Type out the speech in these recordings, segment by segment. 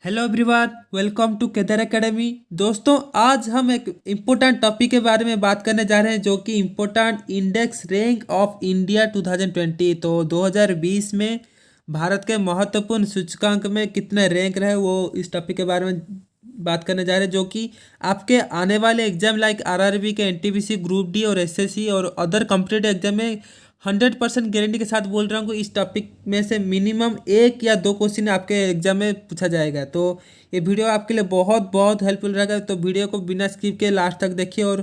Hello everyone, welcome to Kedar academy. दोस्तों, आज हम एक इम्पोर्टेंट टॉपिक के बारे में बात करने जा रहे हैं, जो कि important index rank of India 2020। तो 2020 में भारत के महत्वपूर्ण सूचकांक में कितने रैंक रहे, वो इस टॉपिक के बारे में बात करने जा रहे हैं, जो कि आपके आने वाले एग्जाम लाइक आरआरबी के, एनटीपीसी, ग्रुप डी और एसएससी और अदर कॉम्पिटेटिव एग्जाम में 100% गारंटी के साथ बोल रहा हूँ कि इस टॉपिक में से मिनिमम एक या दो क्वेश्चन आपके एग्जाम में पूछा जाएगा। तो ये वीडियो आपके लिए बहुत बहुत हेल्पफुल रहेगा। तो वीडियो को बिना स्किप के लास्ट तक देखिए और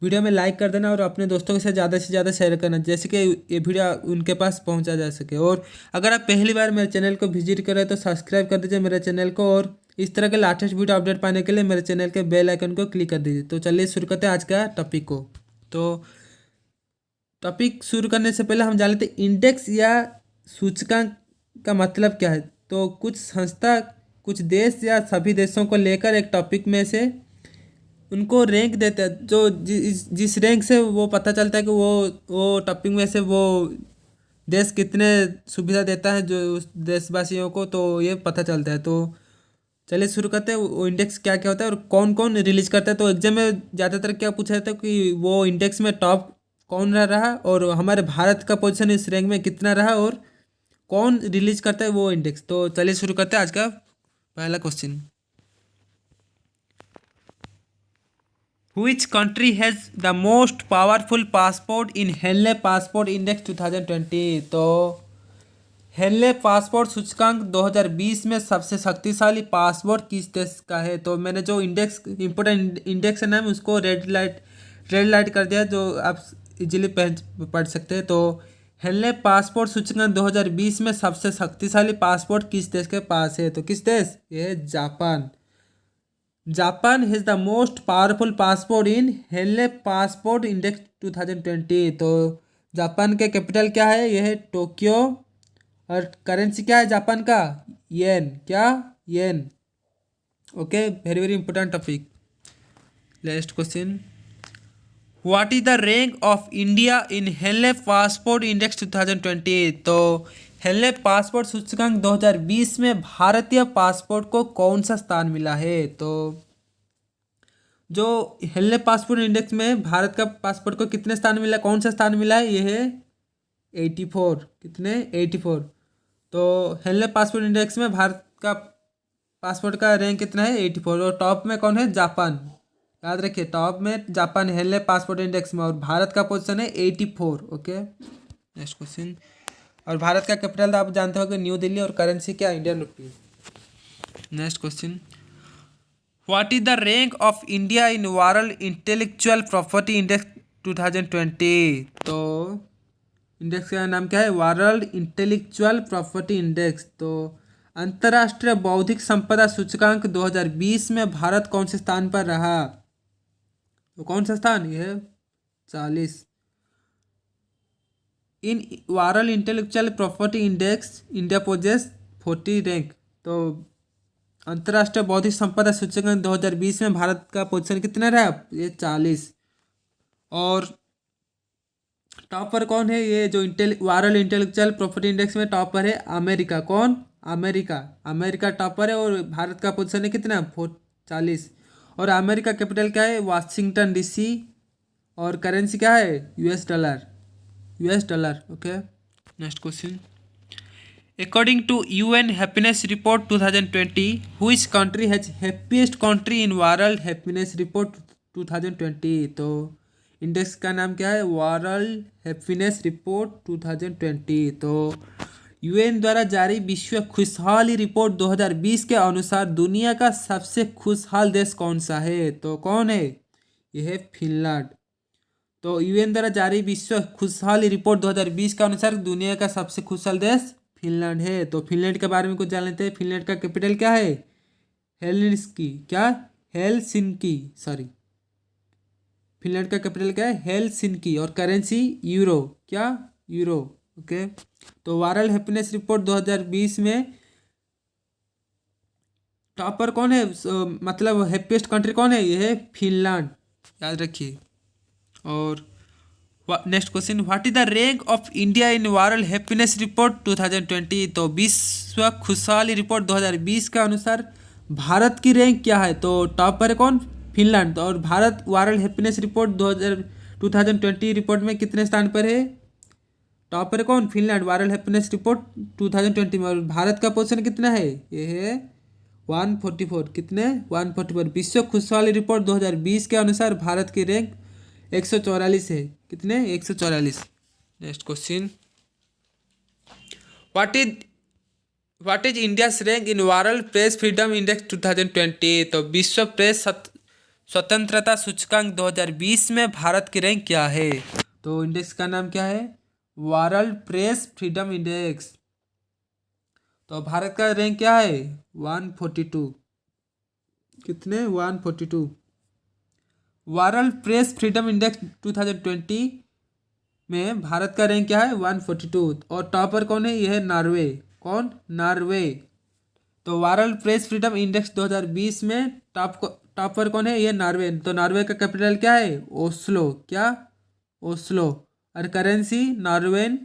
वीडियो में लाइक कर देना और अपने दोस्तों के साथ ज़्यादा से ज़्यादा शेयर करना, जैसे कि ये वीडियो उनके पास पहुंचा जा सके। और अगर आप पहली बार मेरे चैनल को विजिट करें तो सब्सक्राइब कर दीजिए मेरे चैनल को, और इस तरह के लेटेस्ट वीडियो अपडेट पाने के लिए मेरे चैनल के बेल आइकन को क्लिक कर दीजिए। तो चलिए शुरू करते हैं आज का टॉपिक को। तो टॉपिक शुरू करने से पहले हम जान लेते हैं इंडेक्स या सूचकांक का मतलब क्या है। तो कुछ संस्था, कुछ देश या सभी देशों को लेकर एक टॉपिक में से उनको रैंक देते हैं, जो जिस रैंक से वो पता चलता है कि वो टॉपिक में से वो देश कितने सुविधा देता है जो उस देशवासियों को, तो ये पता चलता है। तो चलिए शुरू करते हैं, वो इंडेक्स क्या क्या होता है और कौन कौन रिलीज करता है। तो एग्जाम में ज़्यादातर क्या पूछा जाता है कि वो इंडेक्स में टॉप कौन रहा और हमारे भारत का पोजीशन इस रैंक में कितना रहा और कौन रिलीज करता है वो इंडेक्स। तो चलिए शुरू करते हैं आज का पहला question. Which country has the most powerful passport in Henley passport index 2020। तो हेनले पासपोर्ट सूचकांक 2020 में सबसे शक्तिशाली पासपोर्ट किस देश का है। तो मैंने जो इंडेक्स इंपोर्टेंट इंडेक्स है नाम उसको रेड लाइट कर दिया, जो आप इजीली पढ़ सकते हैं। तो हेनले पासपोर्ट सूचकांक 2020 में सबसे शक्तिशाली पासपोर्ट किस देश के पास है। तो किस देश, ये है Japan. Japan has the most powerful passport in Henley passport index 2020। तो जापान के कैपिटल क्या है, यह है टोक्यो, और करेंसी क्या है जापान का, येन। क्या, yen. Okay, very very important topic. Next question, what is the rank of India in Henley passport index 2020। तो हेनले पासपोर्ट सूचकांक 2020 में भारतीय पासपोर्ट को कौन सा स्थान मिला है। तो जो हेनले पासपोर्ट इंडेक्स में भारत का पासपोर्ट को कितने स्थान मिला, कौन सा स्थान मिला है, ये है 84। कितने, 84। तो हेनले पासपोर्ट इंडेक्स में भारत का पासपोर्ट का रैंक कितना है, 84। और टॉप में कौन है, जापान। याद रखिए, टॉप में जापान हेनले पासपोर्ट इंडेक्स में, और भारत का पोजीशन है 84। Okay, next question. और भारत का कैपिटल आप जानते हो कि न्यू दिल्ली, और करेंसी क्या, Indian rupee. Next question, what is the rank of India in world intellectual property index 2020। तो इंडेक्स का नाम क्या है, वर्ल्ड इंटेलेक्चुअल प्रॉपर्टी इंडेक्स। तो अंतर्राष्ट्रीय बौद्धिक संपदा सूचकांक 2020 में भारत कौन से स्थान पर रहा। तो कौन सा स्थान, यह है 40। In world intellectual property index India possess 40 rank. तो अंतर्राष्ट्रीय बौद्धिक संपदा सूचकांक 2020 में भारत का पोजीशन कितना रहा, ये 40। और टॉप पर कौन है, ये जो वर्ल्ड इंटेलेक्चुअल प्रॉपर्टी इंडेक्स में टॉप पर है अमेरिका। कौन, अमेरिका। अमेरिका टॉप पर है और भारत का पोजीशन है कितना, 40। और अमेरिका कैपिटल क्या है, वाशिंगटन डीसी, और करेंसी क्या है, US dollar. US dollar. Okay, next question, according to UN happiness report 2020, which country has happiest country in world happiness report 2020। तो इंडेक्स का नाम क्या है, वर्ल्ड हैप्पीनेस रिपोर्ट 2020। तो यूएन द्वारा जारी विश्व खुशहाली रिपोर्ट 2020 के अनुसार दुनिया का सबसे खुशहाल देश कौन सा है। तो कौन है, यह है फिनलैंड। तो यूएन द्वारा जारी विश्व खुशहाली रिपोर्ट 2020 के अनुसार दुनिया का सबसे खुशहाल देश फिनलैंड है। तो फिनलैंड के बारे में कुछ जान लेते हैं। फिनलैंड का कैपिटल क्या है, हेलसिंकी। क्या, हेलसिंकी, सॉरी। फिनलैंड का कैपिटल क्या है, हेलसिंकी, और करेंसी यूरो। क्या, यूरो। ओके, तो वर्ल्ड हैप्पीनेस रिपोर्ट 2020 में टॉप पर कौन है, मतलब हैप्पीएस्ट कंट्री कौन है, यह है फिनलैंड। याद रखिए। और next question, what is the rank of India in world happiness report 2020। तो विश्व खुशहाली रिपोर्ट 2020 के अनुसार भारत की रैंक क्या है? तो टॉप पर है कौन? फिनलैंड। और Bharat world happiness report 2020 report में कितने स्थान पर है? टॉप पर है कौन? फिनलैंड वर्ल्ड हैप्पीनेस रिपोर्ट 2020 में। और भारत का पोजीशन कितना है? ये है 144। कितने? 144। विश्व खुशहाली रिपोर्ट 2020 के अनुसार भारत की रैंक 144 है। कितने? 144। Next question, what is India's rank in world press freedom index 2020? तो विश्व प्रेस स्वतंत्रता सूचकांक 2020 में भारत की रैंक क्या है? तो इंडेक्स का नाम क्या है? World press freedom index. तो भारत का रैंक क्या है? 142। कितने? 142। वर्ल्ड प्रेस फ्रीडम इंडेक्स 2020 में भारत का रैंक क्या है? 142। और टॉपर कौन है? यह है नॉर्वे। कौन? नॉर्वे। तो वर्ल्ड प्रेस फ्रीडम इंडेक्स 2020 में टॉपर कौन है? ये नॉर्वे। तो नॉर्वे का कैपिटल क्या है? ओस्लो। क्या? ओस्लो। और करेंसी नॉर्वेन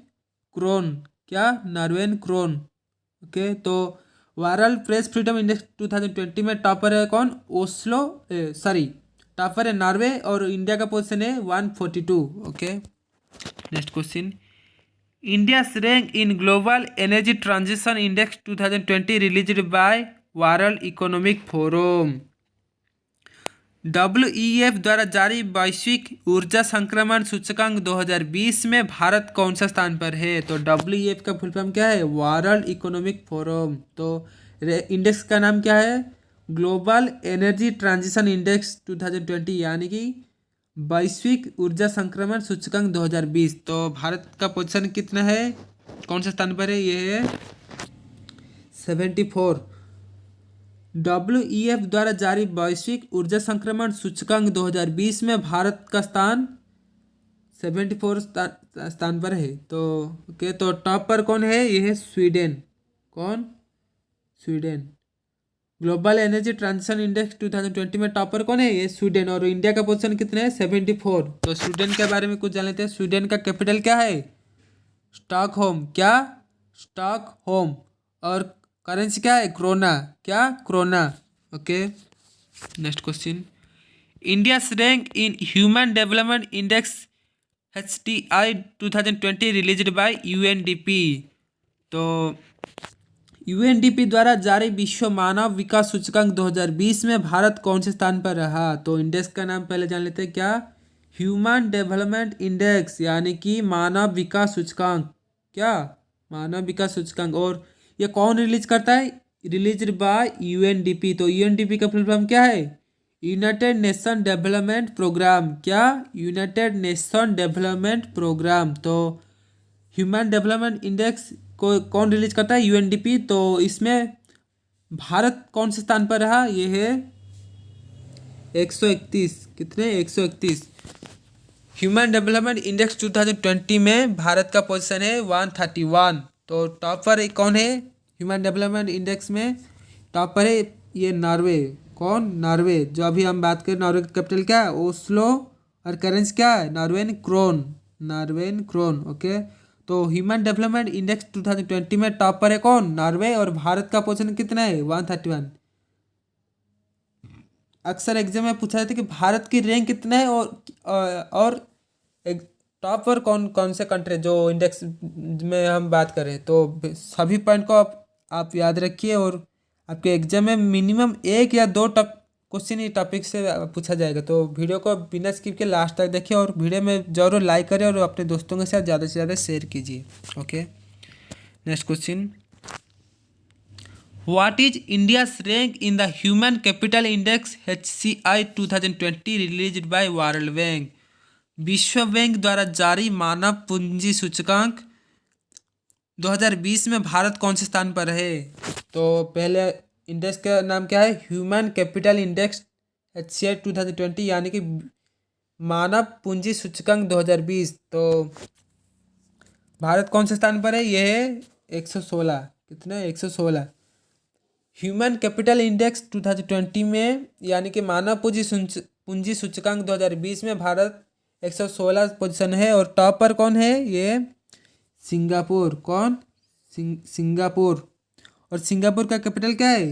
क्रोन। क्या? Norwegian krone. ओके। तो वर्ल्ड प्रेस फ्रीडम इंडेक्स 2020 में टॉपर है कौन? ओस्लो, सॉरी, टॉपर है नॉर्वे। और इंडिया का पोजीशन है 142। Okay. Next question, India's rank in Global Energy Transition Index 2020 released by World Economic Forum। WEF द्वारा जारी वैश्विक ऊर्जा संक्रमण सूचकांक 2020 में भारत कौन सा स्थान पर है? तो WEF का फुल फॉर्म क्या है? World economic forum. तो इंडेक्स का नाम क्या है? ग्लोबल एनर्जी ट्रांजिशन इंडेक्स 2020, यानी कि वैश्विक ऊर्जा संक्रमण सूचकांक 2020। तो भारत का पोजीशन कितना है? कौन सा स्थान पर है? ये है 74। WEF द्वारा जारी वैश्विक ऊर्जा संक्रमण सूचकांक 2020 में भारत का स्थान 74 स्थान पर है। तो ओके। तो टॉप पर कौन है? ये है स्वीडन। कौन? Sweden. Global energy transition index 2020 में टॉपर कौन है? ये स्वीडन। और इंडिया का पोजीशन कितने है? 74। तो स्वीडन के बारे में कुछ जान लेते हैं। स्वीडन का कैपिटल क्या है? स्टॉकहोम। क्या? स्टॉकहोम। और करेंसी क्या है? क्रोना। क्या? Krona. Okay. Next question, India's rank in human development index HDI 2020 released by UNDP। तो यूएनडीपी द्वारा जारी विश्व मानव विकास सूचकांक 2020 में भारत कौन से स्थान पर रहा? तो इंडेक्स का नाम पहले जान लेते हैं। क्या? ह्यूमन डेवलपमेंट इंडेक्स, यानी कि मानव विकास सूचकांक। क्या? मानव विकास सूचकांक। और ये कौन रिलीज करता है? Release by UNDP. तो यूएनडीपी का फुल फॉर्म क्या है? United Nation Development Programme. क्या? United Nation Development Programme. तो ह्यूमन डेवलपमेंट इंडेक्स को कौन रिलीज करता है? यूएनडीपी। तो इसमें भारत कौन से स्थान पर रहा? ये है 131। कितने? 131। ह्यूमन डेवलपमेंट इंडेक्स 2020 में भारत का पोजीशन है 131। तो टॉप पर कौन है ह्यूमन डेवलपमेंट इंडेक्स में? टॉप पर है ये नॉर्वे। कौन? नॉर्वे। जो अभी हम बात करें, नॉर्वे का कैपिटल क्या है? ओस्लो। और करेंसी क्या है? Norwegian krone. Norwegian krone. Okay. तो ह्यूमन डेवलपमेंट इंडेक्स 2020 में टॉप पर है कौन? नॉर्वे। और भारत का पोजीशन कितना है? 131। अक्सर एग्जाम में पूछा जाता है कि भारत की रैंक कितना है। और टॉप पर कौन कौन से कंट्री जो इंडेक्स में हम बात करें। तो सभी पॉइंट को आप याद रखिए। और आपके एग्जाम में मिनिमम 1 या 2 क्वेश्चन ही टॉपिक से पूछा जाएगा। तो वीडियो को बिना स्किप के लास्ट तक देखिए। और वीडियो में ज़रूर लाइक करें और अपने दोस्तों के साथ ज़्यादा से ज़्यादा शेयर कीजिए। Okay. Next question, what is India's rank in the human capital index HCI 2020 released bye world bank. विश्व बैंक द्वारा जारी मानव पूंजी सूचकांक 2020 में भारत कौन से स्थान पर है? तो पहले इंडेक्स का नाम क्या है? ह्यूमन कैपिटल इंडेक्स HCI 2020, यानी कि मानव पूंजी सूचकांक 2020। तो भारत कौन से स्थान पर है? यह है 116। कितना? 116। ह्यूमन कैपिटल इंडेक्स 2020 में, यानी कि मानव पूंजी सूचकांक 2020 में भारत 116 पोजीशन है। और टॉप पर कौन है? ये सिंगापुर। कौन? सिंगापुर। और सिंगापुर का कैपिटल क्या है?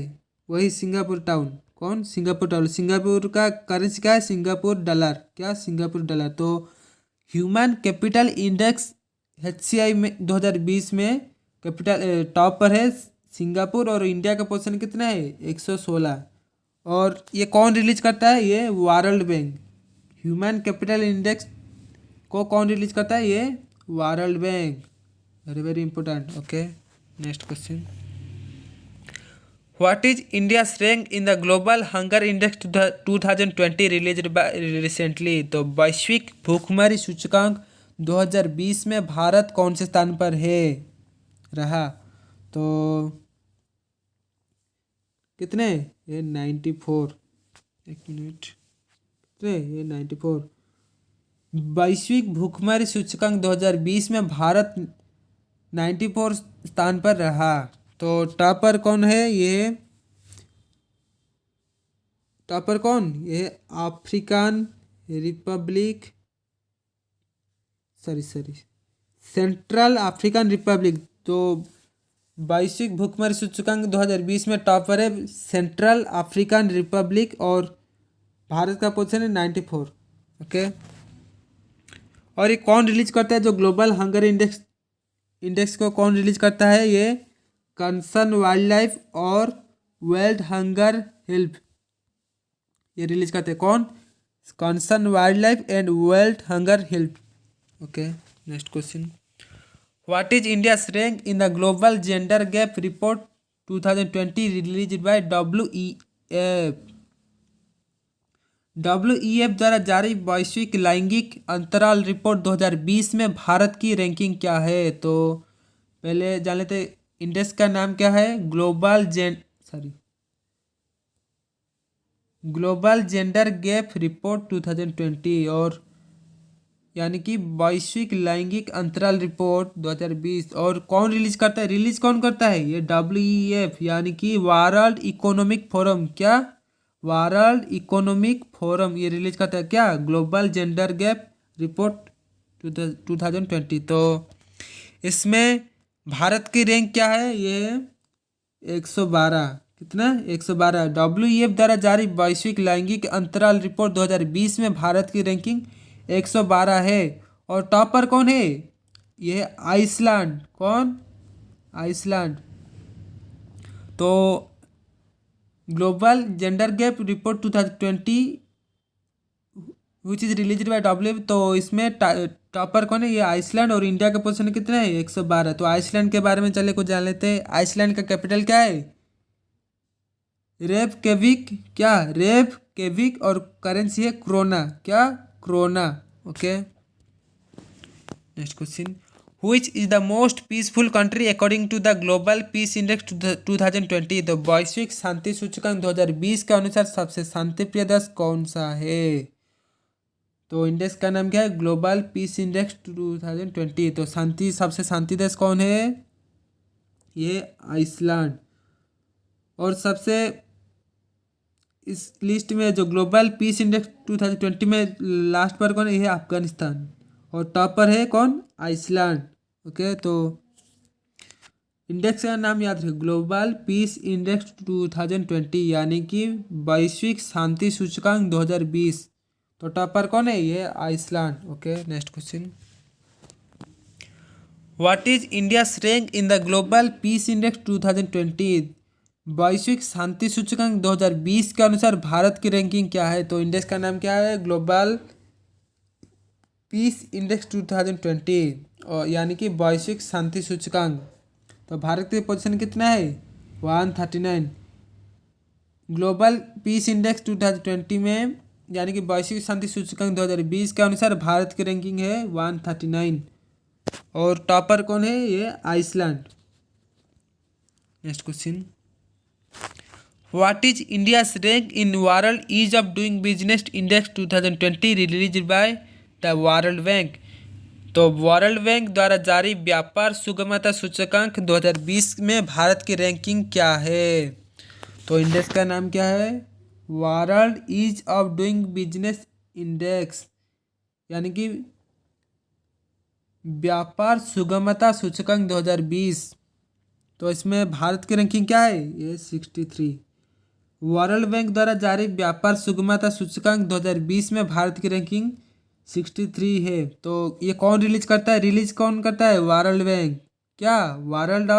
वही सिंगापुर टाउन। कौन? Singapore town. सिंगापुर का करेंसी क्या है? Singapore dollar. क्या? Singapore dollar. तो ह्यूमन कैपिटल इंडेक्स HCI में 2020 में कैपिटल टॉप पर है सिंगापुर, और इंडिया का पोजीशन कितना है? 116। और ये कौन रिलीज करता है? ये world bank. Human capital index को कौन रिलीज करता है? ये world bank. Very very important. Okay, next question. What is India's rank in the Global Hunger Index 2020 released by recently? तो वैश्विक भूखमरी सूचकांक 2020 में भारत कौन से स्थान पर है रहा? तो कितने? ये 94। एक मिनट, कितने? ये 94। वैश्विक भूखमरी सूचकांक 2020 में भारत 94 स्थान पर रहा। तो टॉपर कौन है? ये टॉपर कौन? ये African Republic, sorry central African Republic. तो वैश्विक भूखमरी सूचकांक 2020 में टॉपर है सेंट्रल अफ्रीकन रिपब्लिक, और भारत का पोजीशन है 94। ओके, और ये कौन रिलीज करता है? जो ग्लोबल हंगर इंडेक्स को कौन रिलीज करता है? ये कंसर्न वाइल्ड लाइफ और वर्ल्ड हंगर हेल्प, ये रिलीज करते हैं। कौन? Concern wild life and world hunger help. Okay, next question. What is India's rank in the global gender gap report 2020 release bye WEF द्वारा जारी वैश्विक लैंगिक अंतराल रिपोर्ट 2020 में भारत की रैंकिंग क्या है? तो पहले जान लेते, इंडेक्स का नाम क्या है? ग्लोबल जेंडर गैप रिपोर्ट 2020, और यानी कि वैश्विक लैंगिक अंतराल रिपोर्ट 2020। और कौन रिलीज करता है? रिलीज कौन करता है? ये WEF, यानी कि वर्ल्ड इकोनॉमिक फोरम। क्या? वर्ल्ड इकोनॉमिक फोरम, ये रिलीज करता है क्या? Global gender gap report 2020। तो इसमें भारत की रैंक क्या है? ये 112। कितना? 112। WEF द्वारा जारी वैश्विक लैंगिक अंतराल रिपोर्ट 2020 में भारत की रैंकिंग 112 है। और टॉप पर कौन है? ये आइसलैंड। कौन? आइसलैंड। तो global gender gap report 2020 which is release by WEF, तो इसमें टॉपर कौन है? ये आइसलैंड। और इंडिया का पोजीशन कितना है? 112। तो आइसलैंड के बारे में चले कुछ जान लेते हैं। आइसलैंड का कैपिटल क्या है? रेपकेविक। क्या? रेपकेविक। और करेंसी है क्रोना। क्या? Krona. Okay, next question. Which is the most peaceful country according to the Global Peace Index 2020? तो वैश्विक शांति सूचकांक 2020 के अनुसार सबसे शांतिप्रिय देश कौन सा है? तो इंडेक्स का नाम क्या है? Global peace index 2020। तो सबसे शांति देश कौन है? ये आइसलैंड। और सबसे इस लिस्ट में जो ग्लोबल पीस इंडेक्स 2020 में लास्ट पर कौन है? ये अफगानिस्तान। और टॉप पर है कौन? आइसलैंड। ओके, तो इंडेक्स का नाम याद रखिए, ग्लोबल पीस इंडेक्स 2020, यानी कि वैश्विक शांति सूचकांक 2020। तो टॉप पर कौन है? ये Iceland. Okay, next question. What is India rank in the global peace index 2020? वैश्विक शांति सूचकांक 2020 के अनुसार भारत की रैंकिंग क्या है? तो इंडेक्स का नाम क्या है? ग्लोबल पीस इंडेक्स 2020, और यानी कि वैश्विक शांति सूचकांक। तो भारत की पोजीशन कितना है? 139। ग्लोबल पीस इंडेक्स 2020 में, यानी कि वैश्विक शांति सूचकांक 2020 के अनुसार भारत की रैंकिंग है 139। और टॉपर कौन है? ये Iceland. Next question. What is India's rank in world ease of doing business index 2020 release by the world bank? तो वर्ल्ड बैंक द्वारा जारी व्यापार सुगमता सूचकांक 2020 में भारत की रैंकिंग क्या है? तो इंडेक्स का नाम क्या है? World ease of doing business index, यानी कि व्यापार सुगमता सूचकांक 2020। तो इसमें भारत की रैंकिंग क्या है? ये 63। वर्ल्ड बैंक द्वारा जारी व्यापार सुगमता सूचकांक 2020 में भारत की रैंकिंग 63 है। तो ये कौन रिलीज करता है? रिलीज कौन करता है? World bank. क्या? World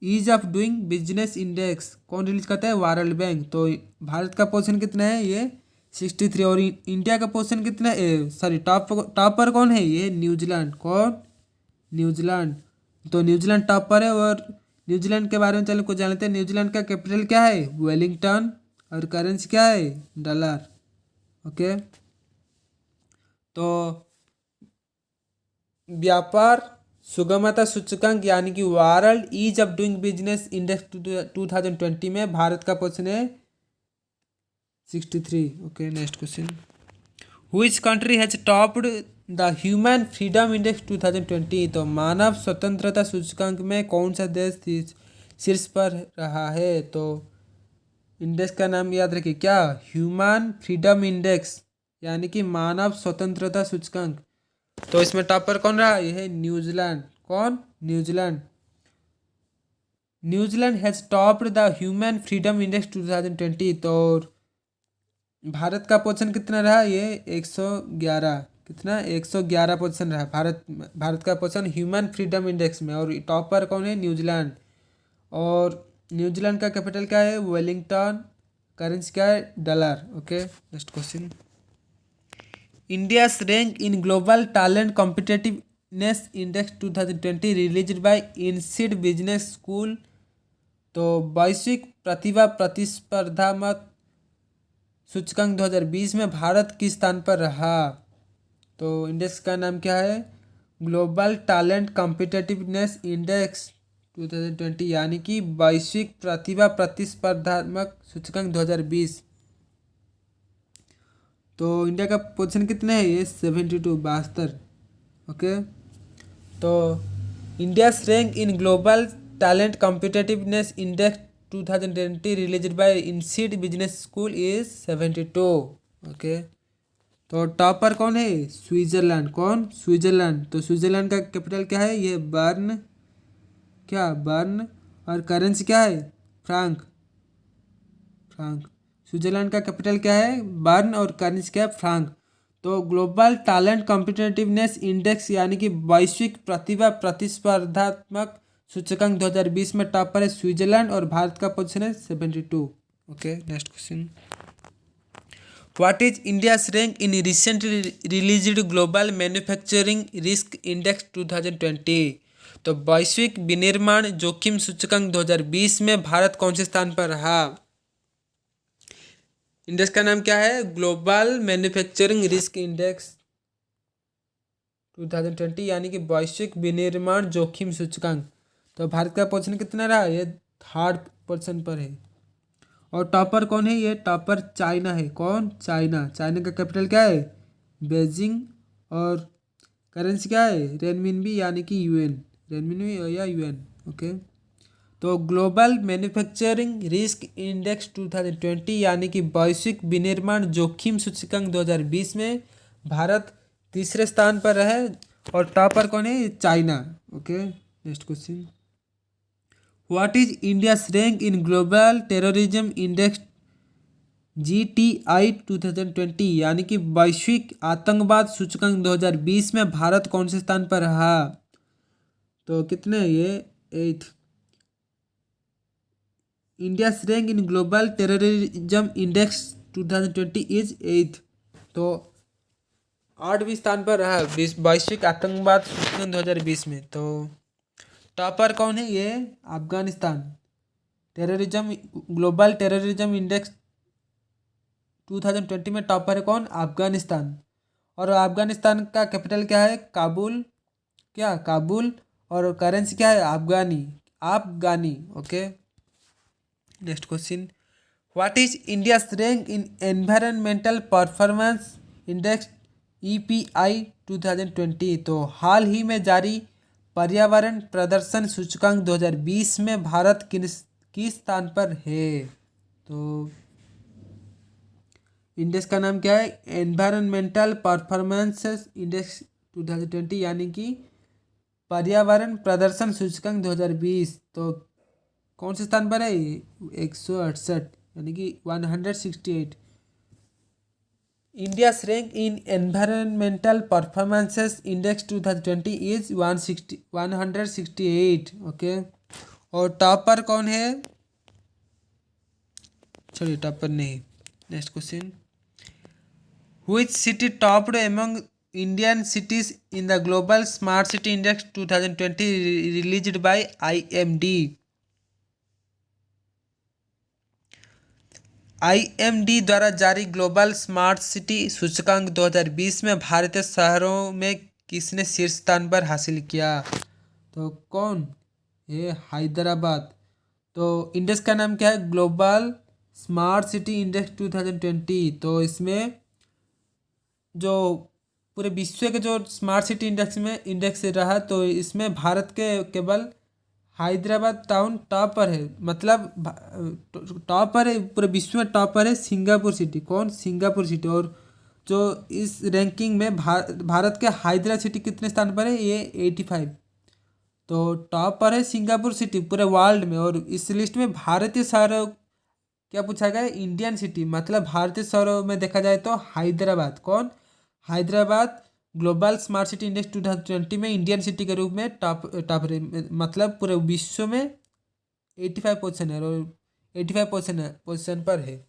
ease of doing business index कौन रिलीज करता है? World bank. तो भारत का पोजीशन कितना है? ये 63। और इंडिया का पोजीशन कितना है? सॉरी, टॉप पर कौन है? ये न्यूजीलैंड। कौन? न्यूजीलैंड। तो न्यूजीलैंड टॉप पर है। और न्यूजीलैंड के बारे में चलो कुछ जानते हैं। न्यूजीलैंड का कैपिटल क्या है? वेलिंगटन। और करेंसी क्या है? डॉलर। ओके। तो व्यापार सुगमता सूचकांक यानी कि world ease of doing business index 2020 में भारत का पोजीशन है 63। Okay, next question. Which country has topped the Human Freedom Index 2020? तो मानव स्वतंत्रता सूचकांक में कौन सा देश शीर्ष पर रहा है? तो इंडेक्स का नाम याद रखिए। क्या? ह्यूमन फ्रीडम इंडेक्स यानी कि मानव स्वतंत्रता सूचकांक। तो इसमें टॉप पर कौन रहा? यह है न्यूजीलैंड। कौन? New Zealand. New Zealand has topped the human freedom index 2020। तो भारत का पोजीशन कितना रहा? ये 111। कितना? 111 पोजीशन रहा भारत का पोजीशन ह्यूमन फ्रीडम इंडेक्स में। और टॉप पर कौन है? न्यूजीलैंड। और न्यूजीलैंड का कैपिटल क्या है? वेलिंगटन। करेंसी क्या है? Dollar. Okay, next question. India's rank in global talent competitiveness index 2020 released bye INSEAD business school. तो वैश्विक प्रतिभा प्रतिस्पर्धात्मक सूचकांक 2020 में भारत किस स्थान पर रहा? तो इंडेक्स का नाम क्या है? ग्लोबल टैलेंट कॉम्पिटिटिवनेस इंडेक्स 2020 यानी कि वैश्विक प्रतिभा प्रतिस्पर्धात्मक सूचकांक 2020। तो इंडिया का पोजीशन कितना है? ये 72, 72। ओके। तो India's rank in global talent competitiveness index 2020 released bye INSEAD business school is 72। Okay. तो टॉप पर कौन है? स्विट्जरलैंड। कौन? स्विट्जरलैंड। तो स्विट्जरलैंड का कैपिटल क्या है? ये बर्न। क्या? बर्न। और करेंसी क्या है? फ्रैंक। फ्रैंक। स्विट्जरलैंड का कैपिटल क्या है? बर्न। और करेंसी क्या है? फ्रैंक। तो ग्लोबल टैलेंट कॉम्पिटिटिवनेस इंडेक्स यानी कि वैश्विक प्रतिभा प्रतिस्पर्धात्मक सूचकांक 2020 में टॉप पर है स्विट्जरलैंड। और भारत का पोजीशन है 72। Okay, next question. What is India's rank in recently released global manufacturing risk index 2020? तो वैश्विक विनिर्माण जोखिम सूचकांक 2020 में भारत कौन से स्थान पर रहा? इंडेक्स का नाम क्या है? ग्लोबल मैन्युफैक्चरिंग रिस्क इंडेक्स 2020 यानी कि वैश्विक विनिर्माण जोखिम सूचकांक। तो भारत का पोजीशन कितना रहा? ये 3rd पोजीशन पर है। और टॉपर कौन है? ये टॉपर चाइना है। कौन? चाइना। चाइना का कैपिटल क्या है? बेजिंग। और करेंसी क्या है? रेनमिनबी यानी कि यूएन। रेनमिनबी या यूएन। ओके। तो ग्लोबल मैन्युफैक्चरिंग रिस्क इंडेक्स 2020 यानी कि वैश्विक विनिर्माण जोखिम सूचकांक 2020 में भारत तीसरे स्थान पर है। और टॉप पर कौन है? China. Okay, next question. What is India's rank in global terrorism index GTI 2020 यानी कि वैश्विक आतंकवाद सूचकांक 2020 में भारत कौन से स्थान पर रहा? तो कितने? ये 8th। India's rank in global terrorism index 2020 is 8th। तो 8वें स्थान पर रहा वैश्विक आतंकवाद सूचकांक 2020 में। तो टॉपर कौन है? ये Afghanistan. Terrorism global terrorism index 2020 में टॉपर है कौन? अफगानिस्तान। और अफगानिस्तान का कैपिटल क्या है? काबुल। क्या? काबुल। और करेंसी क्या है? Afghani. Afghani. Okay, next question. What is India's rank in environmental performance index EPI 2020? तो हाल ही में जारी पर्यावरण प्रदर्शन सूचकांक 2020 में भारत किस स्थान पर है? तो इंडेक्स का नाम क्या है? एनवायरमेंटल परफॉर्मेंस इंडेक्स 2020 यानी कि पर्यावरण प्रदर्शन सूचकांक 2020। तो कौन से स्थान पर है? 168। यानी कि 168। India's rank in environmental performances index 2020 is 168। Okay, और टॉपर कौन है? सॉरी, टॉपर नहीं। Next question, which city topped among Indian cities in the global smart city index 2020 released bye IMD? IMD द्वारा जारी ग्लोबल स्मार्ट सिटी सूचकांक 2020 में भारतीय शहरों में किसने शीर्ष स्थान पर हासिल किया? तो कौन? ये हैदराबाद। तो इंडेक्स का नाम क्या है? Global smart city index 2020। तो इसमें जो पूरे विश्व के जो स्मार्ट सिटी इंडेक्स रहा, तो इसमें भारत के केवल हैदराबाद टाउन टॉप पर है, मतलब टॉप पर है, पूरे विश्व में टॉप पर है सिंगापुर सिटी। कौन? Singapore city. और जो इस रैंकिंग में भारत के हैदराबाद सिटी कितने स्थान पर है? ये 85। तो टॉप पर है सिंगापुर सिटी पूरे वर्ल्ड में। और इस लिस्ट में भारतीय शहरों क्या पूछा गया? इंडियन सिटी, मतलब भारतीय शहरों में देखा जाए तो हैदराबाद। कौन? Hyderabad global smart city index 2020 में इंडियन सिटी के रूप में टॉप टॉप मतलब पूरे विश्व में 85 पोजीशन है, और 85 पोजीशन पर है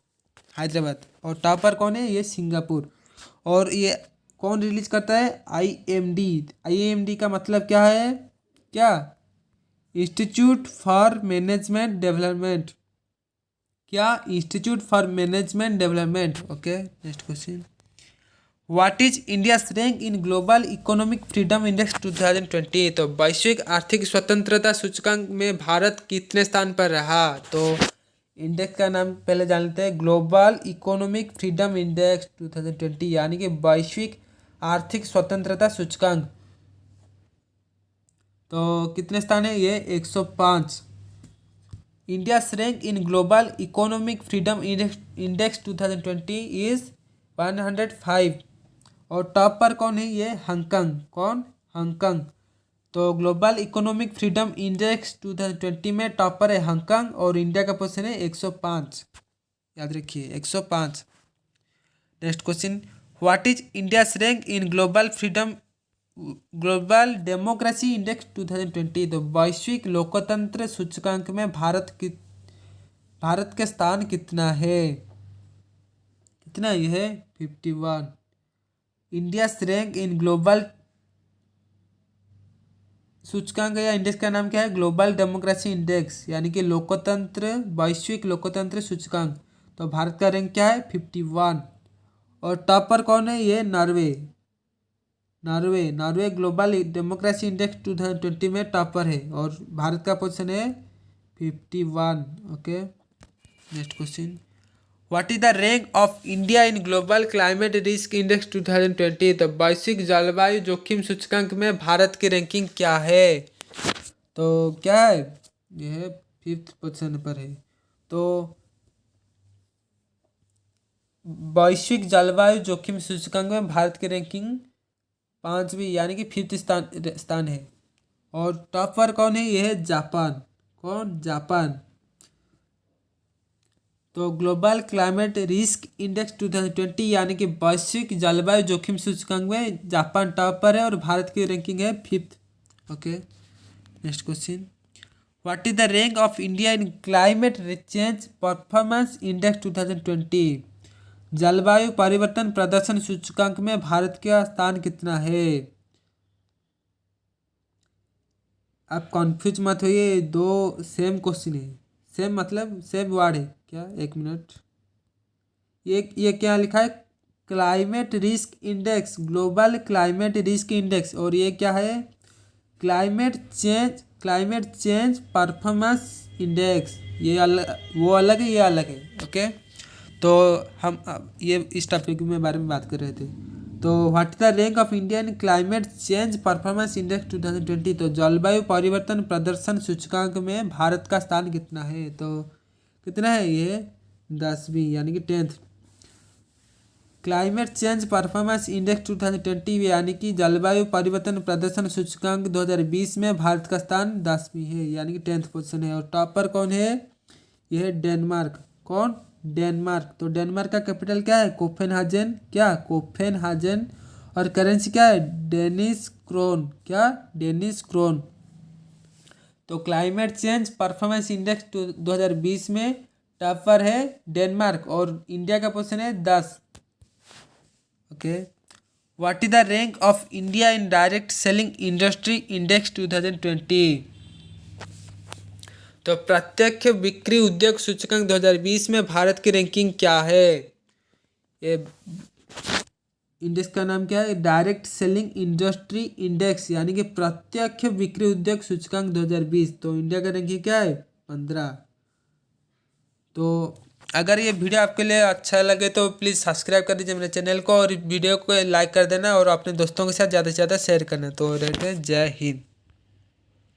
हैदराबाद। और टॉप पर कौन है? ये सिंगापुर। और ये कौन रिलीज करता है? आईएमडी। आईएमडी का मतलब क्या है? क्या? Institute for management development. क्या? Institute for management development. Okay, next question, what is India's rank in global economic freedom index 2020? तो वैश्विक आर्थिक स्वतंत्रता सूचकांक में भारत कितने स्थान पर रहा? तो इंडेक्स का नाम पहले जान लेते हैं, ग्लोबल इकोनॉमिक फ्रीडम इंडेक्स 2020, यानी कि वैश्विक आर्थिक स्वतंत्रता सूचकांक। तो कितने स्थान है? ये 105। India's rank in global economic freedom index 2020 is 105। और टॉप पर कौन है? ये हांगकांग। कौन? हांगकांग। तो ग्लोबल इकोनॉमिक फ्रीडम इंडेक्स 2020 में टॉप पर है हांगकांग, और इंडिया का पोजीशन है 105। याद रखिए, 105। Next question, what is India's rank in global democracy index 2020? तो वैश्विक लोकतंत्र सूचकांक में भारत के स्थान कितना है? कितना ये है? 51। इंडिया रैंक इन ग्लोबल सूचकांक या इंडेक्स का नाम क्या है? ग्लोबल डेमोक्रेसी इंडेक्स, यानी कि लोकतंत्र, वैश्विक लोकतंत्र सूचकांक। तो भारत का रैंक क्या है? 51। और टॉप पर कौन है? ये Norway. Norway global democracy index 2020 में टॉप पर है, और भारत का पोजीशन है 51। Okay, next question, what is the rank of India in global climate risk index 2020? तो वैश्विक जलवायु जोखिम सूचकांक में भारत की रैंकिंग क्या है? तो क्या है? यह 5th पोजीशन पर है। तो वैश्विक जलवायु जोखिम सूचकांक में भारत की रैंकिंग 5वीं, यानी कि 5th स्थान है। और टॉप पर कौन है? यह है जापान। कौन? जापान। तो ग्लोबल क्लाइमेट रिस्क इंडेक्स 2020, यानी कि वैश्विक जलवायु जोखिम सूचकांक में जापान टॉप पर है, और भारत की रैंकिंग है 5th। Okay, next question, what is the rank of India in climate change performance index 2020? जलवायु परिवर्तन प्रदर्शन सूचकांक में भारत का स्थान कितना है? आप कॉन्फ्यूज मत होइए, दो सेम क्वेश्चन है। सेम मतलब सेम वर्ड है क्या? एक मिनट, ये क्या लिखा है? Climate risk index, global climate risk index. और ये क्या है? Climate change performance index. ये अलग, वो अलग है, ये अलग है। ओके, तो हम ये इस टॉपिक में बारे में बात कर रहे थे। तो what is the rank of India in climate change performance index 2020? तो जलवायु परिवर्तन प्रदर्शन सूचकांक में भारत का स्थान कितना है? तो कितना है? ये 10वीं, यानी कि 10th। Climate change performance index 2020, यानी कि जलवायु परिवर्तन प्रदर्शन सूचकांक 2020 में भारत का स्थान 10वीं है, यानी कि 10th पोजीशन है। और टॉप पर कौन है? यह है डेनमार्क। कौन? डेनमार्क। तो डेनमार्क का कैपिटल क्या है? कोपेनहाजन। क्या? कोपेनहाजन। और करेंसी क्या है? Danish krone. क्या? Danish krone. तो क्लाइमेट चेंज परफॉर्मेंस इंडेक्स 2020 में टॉप पर है डेनमार्क और इंडिया का पोजीशन है 10। Okay. What is the rank of India in direct selling industry index 2020? तो प्रत्यक्ष बिक्री उद्योग सूचकांक 2020 में भारत की रैंकिंग क्या है? ये इंडेक्स का नाम क्या है? डायरेक्ट सेलिंग इंडस्ट्री इंडेक्स, यानी कि प्रत्यक्ष बिक्री उद्योग सूचकांक 2020। तो इंडिया का रैंकिंग क्या है? 15। तो अगर ये वीडियो आपके लिए अच्छा लगे तो प्लीज़ सब्सक्राइब कर दीजिए मेरे चैनल को और वीडियो को लाइक कर देना और अपने दोस्तों के साथ ज़्यादा से ज़्यादा शेयर करना। तो रहते हैं, जय हिंद।